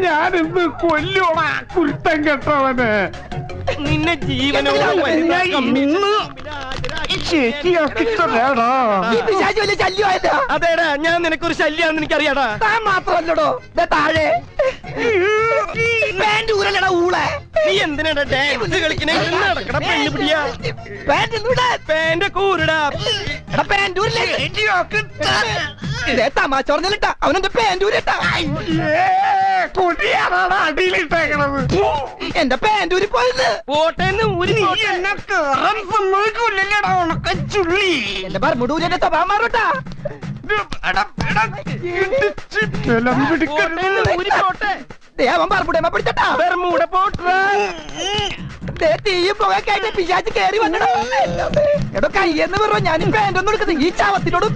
ഞാനിന്ന് കൊല്ലോടാ കുരുത്തം കെട്ടവന്. നിന്നെ ജീവനോട് അതേടാ, ഞാൻ നിനക്കൊരു ശല്യാന്ന് എനിക്കറിയാടാ. താൻ മാത്രമല്ലടോ താഴെ ഊളെ. നീ എന്തിനാടാ ഡാൻസ് കളിക്കണേ? നടക്കട പെണ്ണു പിടിയാ. പാന്റ് കൂരടാ. തമാശ പറഞ്ഞിട്ടാ അവനെന്റെ പാൻറ്റൂരിട്ടാ. കൊടിയാണാണ് അടിയിലിട്ടേക്കണത്. എന്റെ പാൻറ്റൂരി പോയത് പോട്ടേന്ന് ഊരി. എന്നെ കേറാൻ സമ്മതിക്കൂല്ലല്ലേടാ ഉണക്കച്ചുള്ളി. എന്റെ ബർമുടൂരി എന്റെ സ്വഭാവം മാറൂട്ടാ. അവൻ ബർമുടേമ പിടിച്ചട്ടാ. ബർമൂട പോട്ടാ. തീയും പുകയൊക്കെ ആയിട്ട് പിശാച് കേറി വന്നടാ. എടോ കയ്യെന്ന് പറ, ഞാൻ പാൻറ്റൊന്നും എടുക്കുന്നത് ഈ ചാവത്തിനോടും.